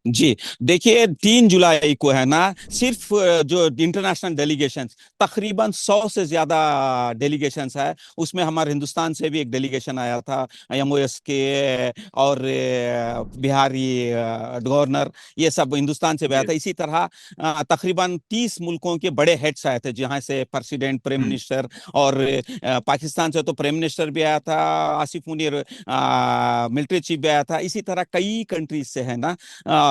जी, देखिए 3 जुलाई को है ना, सिर्फ जो इंटरनेशनल डेलीगेशंस, तकरीबन 100 से ज्यादा डेलीगेशंस है। उसमें हमारे हिंदुस्तान से भी एक डेलीगेशन आया था, एमओएस के, और बिहारी गवर्नर, ये सब हिंदुस्तान से भी आया जी। था। इसी तरह तकरीबन 30 मुल्कों के बड़े हेड्स आए थे, जहाँ से प्रेसिडेंट, प्राइम हम्म। मिनिस्टर, और पाकिस्तान से तो प्राइम मिनिस्टर भी आया था, आसिफ मुनीर, मिलिट्री चीफ भी आया था। इसी तरह कई कंट्रीज से है ना,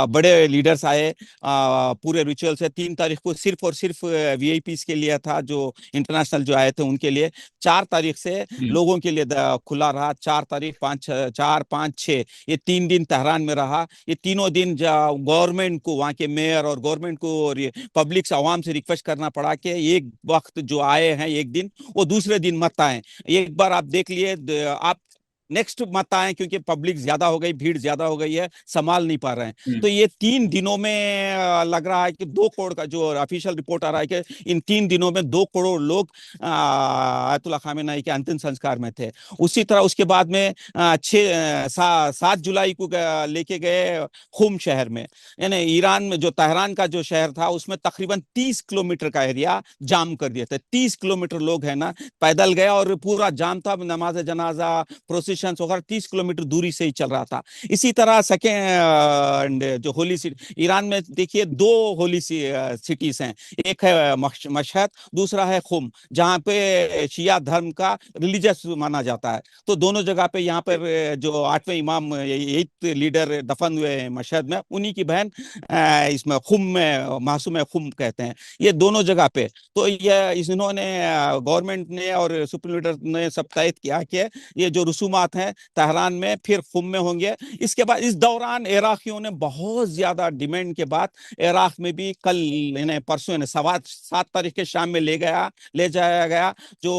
बड़े लीडर्स आए। पूरे रिचुअल से 3 तारीख को सिर्फ और सिर्फ वीआईपीज के लिए था, जो इंटरनेशनल जो आए थे उनके लिए। 4 तारीख से हम्म। लोगों के लिए खुला रहा। 4 तारीख, 4, 5, 4, 5, 6, ये 3 दिन तेहरान में रहा। ये तीनों दिन गवर्नमेंट को, वहाँ के मेयर और गवर्नमेंट को और पब्लिक से, आवाम से रिक्वेस्ट करना पड़ा कि एक वक्त जो आए हैं एक दिन, वो दूसरे दिन मत आए। एक बार आप देख लिए, आप नेक्स्ट मत आए, क्योंकि पब्लिक ज्यादा हो गई, भीड़ ज्यादा हो गई है, संभाल नहीं पा रहे हैं। हम्म। तो ये 3 दिनों में लग रहा है कि 2 करोड़ का, जो ऑफिशियल रिपोर्ट आ रहा है कि इन 3 दिनों में 2 करोड़ लोग आयतुल्लाह खामेनेई के अंतिम संस्कार में थे। उसी तरह उसके बाद में 7 जुलाई को लेके गए खुम शहर में, यानी ईरान में जो तेहरान का जो शहर था, उसमें तकरीबन 30 किलोमीटर का एरिया जाम कर दिया था। 30 किलोमीटर लोग है ना पैदल गए, और पूरा जाम था। नमाज जनाजा, प्रोसेशन वगैरह 30 किलोमीटर दूरी से ही चल रहा था। इसी तरह सेकेंड जो होली सिटी, ईरान में देखिए 2 होली सिटीज हैं। एक है मशहद, दूसरा है खुम, जहाँ पे शिया धर्म का रिलीजियस माना जाता है। तो दोनों जगह पे यहाँ पर जो 8वें इमाम, एथ लीडर दफन हुए हैं मशहद में, उन्हीं की बहन इसमें खुम में, मासूम खुम कहते हैं, ये दोनों जगह पे। तो ये इन्होंने, गवर्नमेंट ने और सुप्रीम लीडर ने सब तय किया कि ये जो रसूमात हैं तेहरान में फिर खुम में होंगे। इसके बाद इस दौरान इराकियों ने बहुत ज्यादा डिमांड के बाद, इराक में भी कल, इन्हें परसों, इन्हें 7 तारीख के शाम में ले जाया गया। जो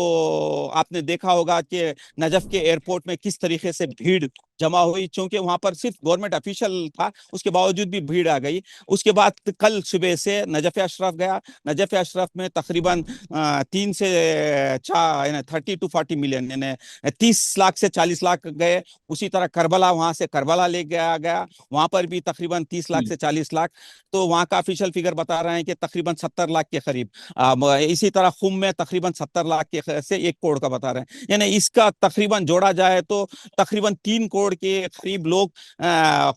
आपने देखा होगा कि नजफ के एयरपोर्ट में किस तरीके से भीड़ जमा हुई, क्योंकि वहां पर सिर्फ गवर्नमेंट ऑफिशियल था, उसके बावजूद भी भीड़ आ गई। उसके बाद कल सुबह से नजफ अशरफ गया। नजफ अशरफ में तकरीबन 3 से 4, 30 to 40 मिलियन, यानी 30 लाख से 40 लाख गए। उसी तरह करबला, वहां से करबला ले गया गया, वहां पर भी तकरीबन 30 लाख हम्म। से 40 लाख। तो वहां का ऑफिशियल फिगर बता रहे हैं कि तकरीबन 70 लाख के करीब। इसी तरह खुम में तकरीबन 70 लाख के से 1 करोड़ का बता रहे हैं, यानी इसका तकरीबन जोड़ा जाए तो तकरीबन 3 करोड़ के करीब लोग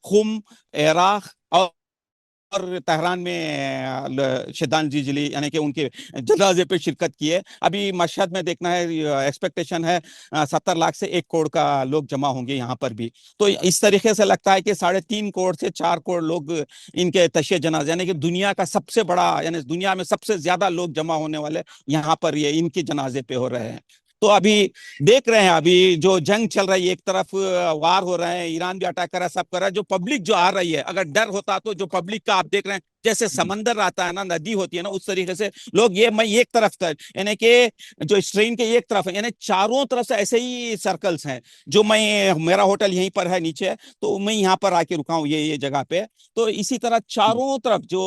खुम, इराक और तेहरान में श्रद्धांजलि ली, यानी कि उनके जनाजे पे शिरकत की है। अभी मशहद में देखना है, एक्सपेक्टेशन है 70 लाख से 1 करोड़ का लोग जमा होंगे यहाँ पर भी। तो इस तरीके से लगता है कि 3.5 करोड़ से 4 करोड़ लोग इनके तशे जनाजे, यानी कि दुनिया का सबसे बड़ा, यानी दुनिया में सबसे ज्यादा लोग जमा होने वाले यहाँ पर ये इनके जनाजे पे हो रहे हैं। तो अभी देख रहे हैं, अभी जो जंग चल रही है, एक तरफ वार हो रहे हैं, ईरान भी अटैक कर रहा है, सब कर रहा है। जो पब्लिक जो आ रही है, अगर डर होता तो जो पब्लिक का आप देख रहे हैं, जैसे हम्म। समंदर आता है ना, नदी होती है ना, उस तरीके से लोग, ये मैं एक तरफ था, यानी कि जो ट्रेन के एक तरफ है, यानी चारों तरफ से ऐसे ही सर्कल्स हैं। जो मैं, मेरा होटल यहीं पर है नीचे, तो मैं यहाँ पर आके रुका हूँ, ये जगह पे। तो इसी तरह हम्म। चारों तरफ जो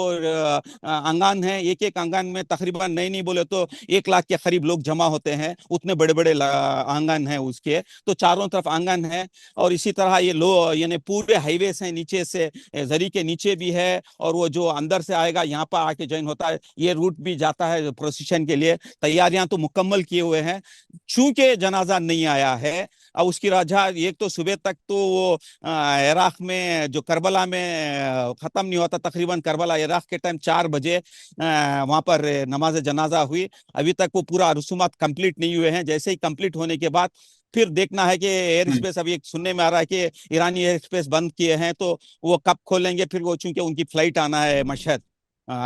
आंगन है, एक एक आंगन में तकरीबन, नहीं नहीं बोले तो 1 लाख के करीब लोग जमा होते हैं, उतने बड़े बड़े आंगन है उसके। तो चारों तरफ आंगन है। और इसी तरह ये लो, यानी पूरे हाईवेज हैं, नीचे से जरी के नीचे भी है, और वो जो अंदर से आएगा यहाँ पर आके ज्वाइन होता है, ये रूट भी जाता है प्रोसेशन के लिए। तैयारियां तो मुकम्मल किए हुए हैं, चूंकि जनाजा नहीं आया है। अब उसकी वजह, एक तो सुबह तक तो वो इराक में जो करबला में खत्म नहीं होता, तकरीबन करबला इराक के टाइम 4 बजे वहां पर नमाज जनाजा हुई। अभी तक वो पूरा रसूमात कंप्लीट नहीं हुए हैं। जैसे ही कंप्लीट होने के बाद फिर देखना है कि एयर हम्म। स्पेस, अभी सुनने में आ रहा है कि ईरानी एयर स्पेस बंद किए हैं, तो वो कब खोलेंगे फिर, वो चूंकि उनकी फ्लाइट आना है मशहद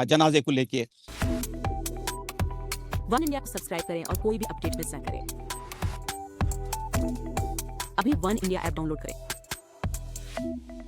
जनाजे को लेके। वन इंडिया को सब्सक्राइब करें और कोई भी अपडेट मिस ना करें। अभी वन इंडिया ऐप डाउनलोड करें।